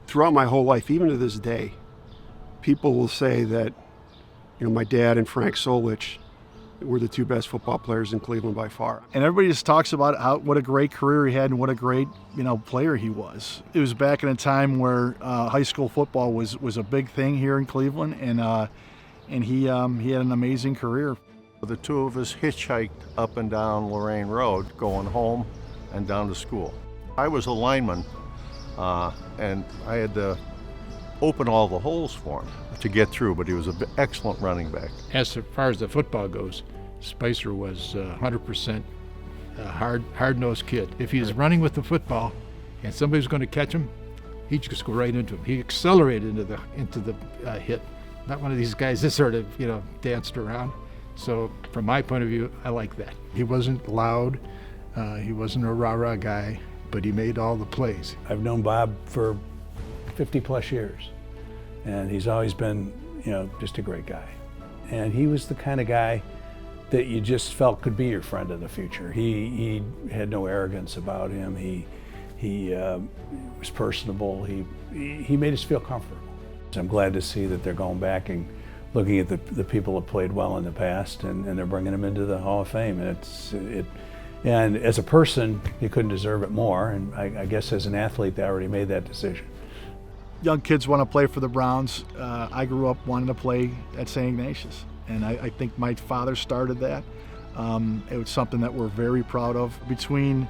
Throughout my whole life, even to this day, people will say that, my dad and Frank Solich were the two best football players in Cleveland by far. And everybody just talks about what a great career he had and what a great, player he was. It was back in a time where high school football was a big thing here in Cleveland, and he had an amazing career. The two of us hitchhiked up and down Lorraine Road, going home and down to school. I was a lineman, and I had to open all the holes for him to get through, but he was an excellent running back. As far as the football goes, Spicer was 100% a hard-nosed kid. If he was running with the football and somebody was going to catch him, he'd just go right into him. He accelerated into the hit. Not one of these guys that sort of, danced around. So from my point of view, I like that. He wasn't loud. He wasn't a rah-rah guy, but he made all the plays. I've known Bob for 50 plus years, and he's always been, just a great guy. And he was the kind of guy that you just felt could be your friend in the future. He had no arrogance about him. He was personable. He made us feel comfortable. So I'm glad to see that they're going back and looking at the people that played well in the past, and they're bringing them into the Hall of Fame. And as a person, you couldn't deserve it more. And I guess as an athlete, they already made that decision. Young kids want to play for the Browns. I grew up wanting to play at Saint Ignatius, and I think my father started that. It was something that we're very proud of. Between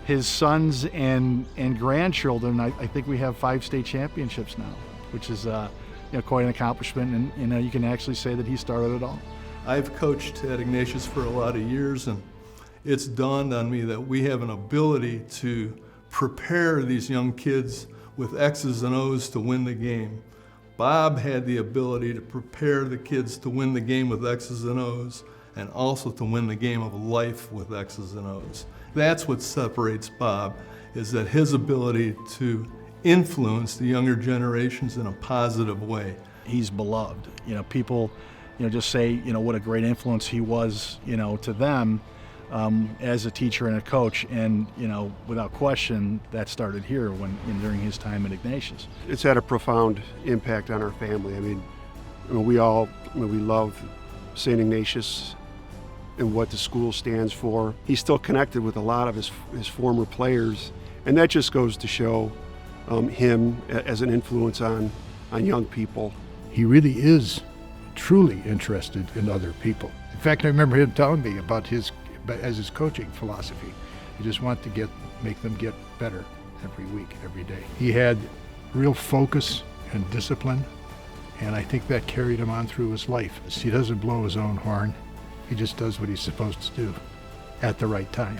his sons and grandchildren, I think we have 5 state championships now, which is quite an accomplishment, and you can actually say that he started it all. I've coached at Ignatius for a lot of years, and it's dawned on me that we have an ability to prepare these young kids with X's and O's to win the game. Bob had the ability to prepare the kids to win the game with X's and O's, and also to win the game of life with X's and O's. That's what separates Bob, is that his ability to influence the younger generations in a positive way. He's beloved. People, just say, what a great influence he was, to them as a teacher and a coach. And, without question, that started here during his time at Ignatius. It's had a profound impact on our family. I mean, we love St. Ignatius and what the school stands for. He's still connected with a lot of his former players, and that just goes to show him as an influence on young people. He really is truly interested in other people. In fact, I remember him telling me about his coaching philosophy. He just wanted to make them get better every week, every day. He had real focus and discipline, and I think that carried him on through his life. He doesn't blow his own horn. He just does what he's supposed to do at the right time.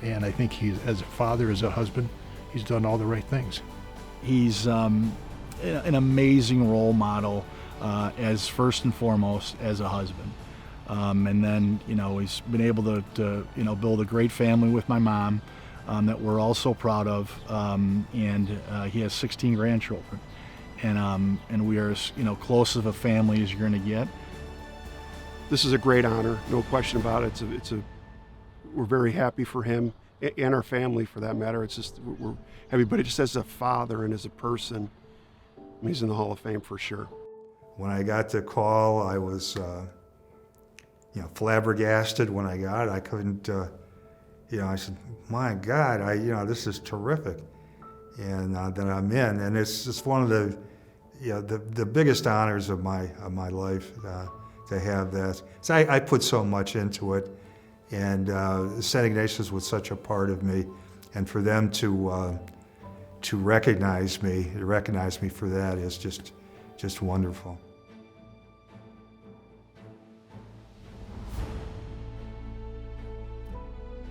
And I think he's, as a father, as a husband, he's done all the right things. He's an amazing role model as first and foremost as a husband. And then, he's been able to build a great family with my mom that we're all so proud of. And he has 16 grandchildren. And we are as close of a family as you're going to get. This is a great honor, no question about it. We're very happy for him and our family, for that matter. It's just we're happy, but just as a father and as a person, he's in the Hall of Fame for sure. When I got the call, I was, flabbergasted when I got it. I couldn't, I said, my God, this is terrific. And then I'm in, and it's just one of the biggest honors of my life to have that. So I put so much into it, and St. Ignatius was such a part of me, and for them to recognize me for that is just wonderful.